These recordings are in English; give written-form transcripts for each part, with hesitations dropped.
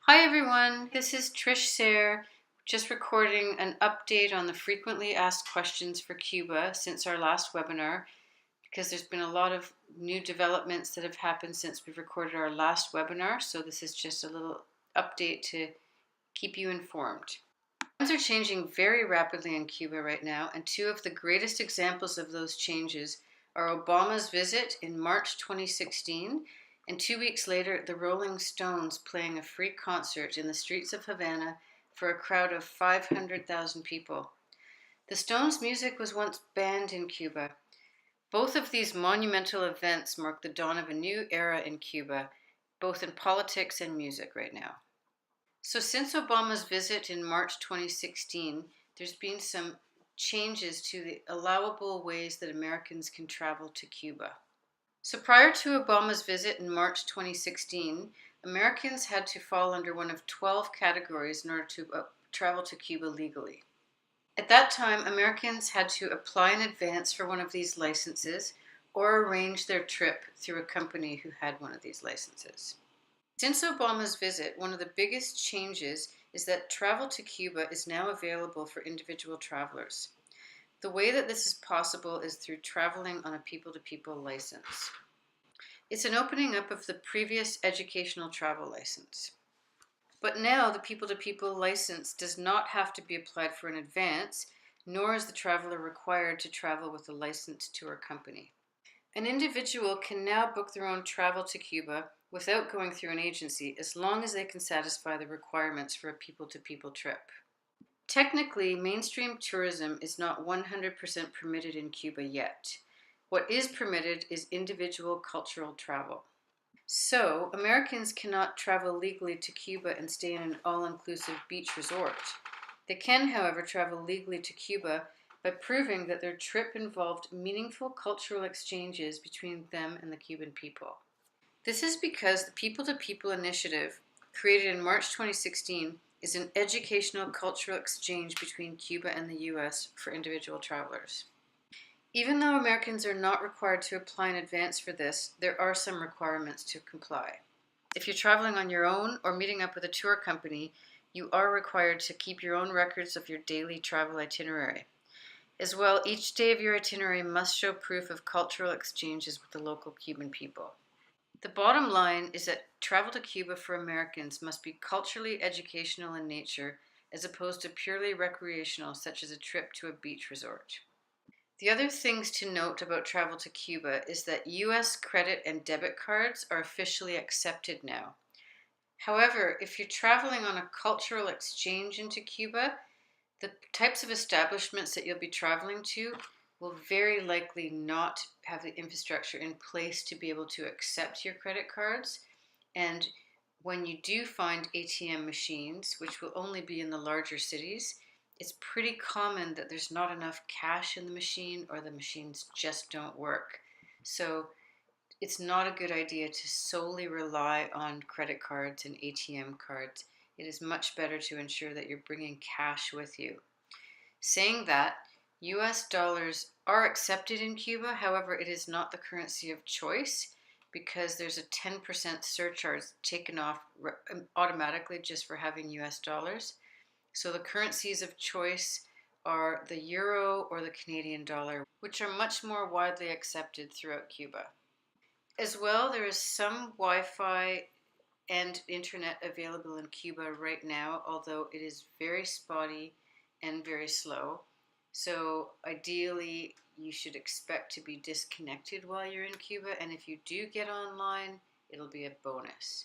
Hi everyone, this is Trish Sayre, just recording an update on the frequently asked questions for Cuba since our last webinar, because there's been a lot of new developments that have happened since we've recorded our last webinar, so this is just a little update to keep you informed. Times are changing very rapidly in Cuba right now, and two of the greatest examples of those changes are Obama's visit in March 2016, and 2 weeks later, the Rolling Stones playing a free concert in the streets of Havana for a crowd of 500,000 people. The Stones' music was once banned in Cuba. Both of these monumental events mark the dawn of a new era in Cuba, both in politics and music right now. So since Obama's visit in March 2016, there's been some changes to the allowable ways that Americans can travel to Cuba. So prior to Obama's visit in March 2016, Americans had to fall under one of 12 categories in order to travel to Cuba legally. At that time, Americans had to apply in advance for one of these licenses or arrange their trip through a company who had one of these licenses. Since Obama's visit, one of the biggest changes is that travel to Cuba is now available for individual travelers. The way that this is possible is through traveling on a people-to-people license. It's an opening up of the previous educational travel license. But now the people-to-people license does not have to be applied for in advance, nor is the traveler required to travel with a licensed tour company. An individual can now book their own travel to Cuba without going through an agency, as long as they can satisfy the requirements for a people-to-people trip. Technically, mainstream tourism is not 100% permitted in Cuba yet. What is permitted is individual cultural travel. So, Americans cannot travel legally to Cuba and stay in an all-inclusive beach resort. They can, however, travel legally to Cuba by proving that their trip involved meaningful cultural exchanges between them and the Cuban people. This is because the People-to-People initiative, created in March 2016, is an educational cultural exchange between Cuba and the US for individual travelers. Even though Americans are not required to apply in advance for this, there are some requirements to comply. If you're traveling on your own or meeting up with a tour company, you are required to keep your own records of your daily travel itinerary. As well, each day of your itinerary must show proof of cultural exchanges with the local Cuban people. The bottom line is that travel to Cuba for Americans must be culturally educational in nature, as opposed to purely recreational, such as a trip to a beach resort. The other things to note about travel to Cuba is that US credit and debit cards are officially accepted now. However, if you're traveling on a cultural exchange into Cuba, the types of establishments that you'll be traveling to will very likely not have the infrastructure in place to be able to accept your credit cards. And when you do find ATM machines, which will only be in the larger cities, it's pretty common that there's not enough cash in the machine, or the machines just don't work. So it's not a good idea to solely rely on credit cards and ATM cards. It is much better to ensure that you're bringing cash with you. Saying that, US dollars are accepted in Cuba, however, it is not the currency of choice, because there's a 10% surcharge taken off automatically just for having US dollars. So the currencies of choice are the euro or the Canadian dollar, which are much more widely accepted throughout Cuba. As well, there is some Wi-Fi and internet available in Cuba right now, although it is very spotty and very slow. So ideally, you should expect to be disconnected while you're in Cuba, and if you do get online, it'll be a bonus.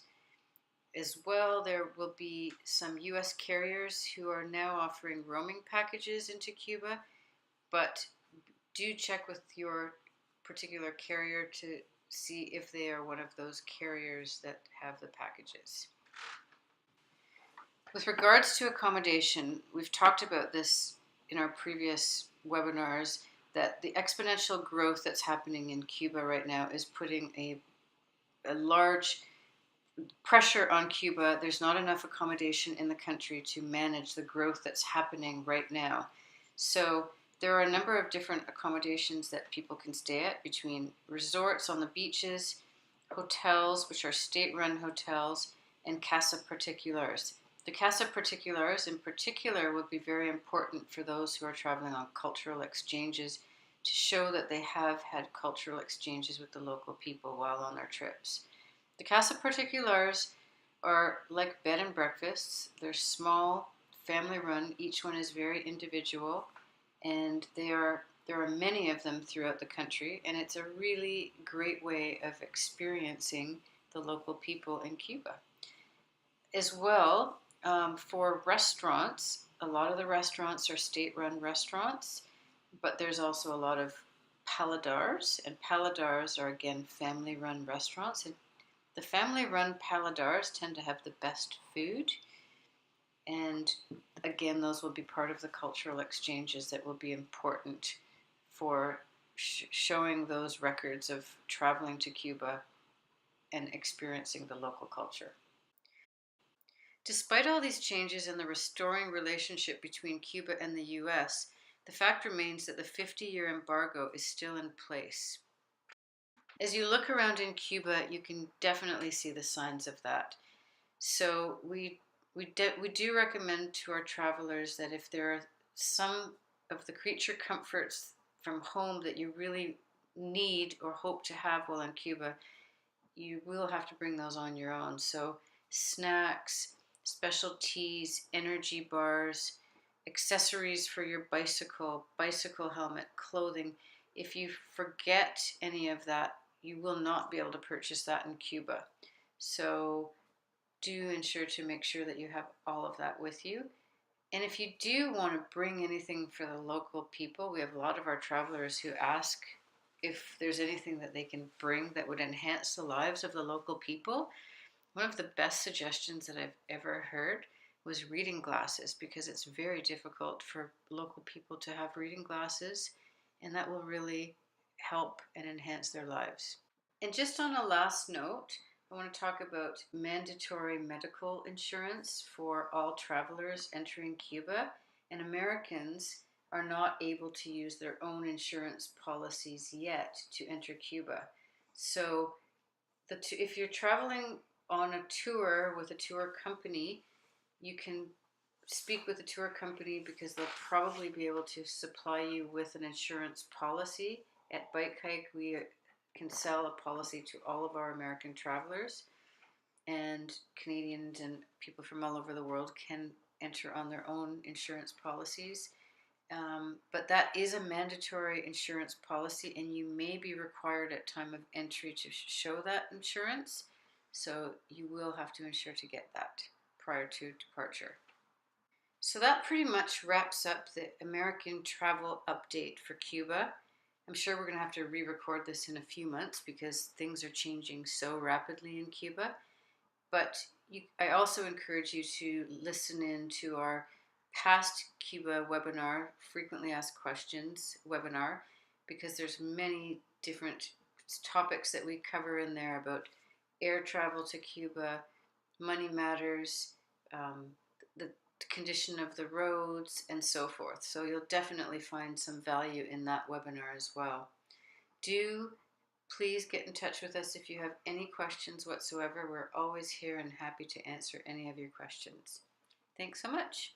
As well, there will be some US carriers who are now offering roaming packages into Cuba, but do check with your particular carrier to see if they are one of those carriers that have the packages. With regards to accommodation, we've talked about this in our previous webinars, that the exponential growth that's happening in Cuba right now is putting a large pressure on Cuba. There's not enough accommodation in the country to manage the growth that's happening right now. So there are a number of different accommodations that people can stay at, between resorts on the beaches, hotels, which are state-run hotels, and Casa Particulars. The Casa Particulars in particular would be very important for those who are traveling on cultural exchanges to show that they have had cultural exchanges with the local people while on their trips. The Casa Particulars are like bed and breakfasts. They're small, family run. Each one is very individual, and there are many of them throughout the country, and it's a really great way of experiencing the local people in Cuba. As well, for restaurants, a lot of the restaurants are state-run restaurants, but there's also a lot of paladars, and paladars are again family-run restaurants. And the family-run paladars tend to have the best food, and again, those will be part of the cultural exchanges that will be important for showing those records of traveling to Cuba and experiencing the local culture. Despite all these changes in the restoring relationship between Cuba and the US, the fact remains that the 50-year embargo is still in place. As you look around in Cuba, you can definitely see the signs of that. So we do recommend to our travelers that if there are some of the creature comforts from home that you really need or hope to have while in Cuba, you will have to bring those on your own. So snacks, special teas, energy bars, accessories for your bicycle, bicycle helmet, clothing. If you forget any of that, you will not be able to purchase that in Cuba. So do ensure to make sure that you have all of that with you. And if you do want to bring anything for the local people, we have a lot of our travelers who ask if there's anything that they can bring that would enhance the lives of the local people. One of the best suggestions that I've ever heard was reading glasses, because it's very difficult for local people to have reading glasses, and that will really help and enhance their lives. And just on a last note, I want to talk about mandatory medical insurance for all travelers entering Cuba, and Americans are not able to use their own insurance policies yet to enter Cuba. So if you're traveling on a tour with a tour company, you can speak with the tour company because they'll probably be able to supply you with an insurance policy. At BikeHike, we can sell a policy to all of our American travelers, and Canadians and people from all over the world can enter on their own insurance policies. But that is a mandatory insurance policy, and you may be required at time of entry to show that insurance. So you will have to ensure to get that prior to departure. So that pretty much wraps up the American travel update for Cuba. I'm sure we're going to have to re-record this in a few months because things are changing so rapidly in Cuba. But I also encourage you to listen in to our past Cuba webinar, Frequently Asked Questions webinar, because there's many different topics that we cover in there about air travel to Cuba, money matters, the condition of the roads, and so forth. So you'll definitely find some value in that webinar as well. Do please get in touch with us if you have any questions whatsoever. We're always here and happy to answer any of your questions. Thanks so much.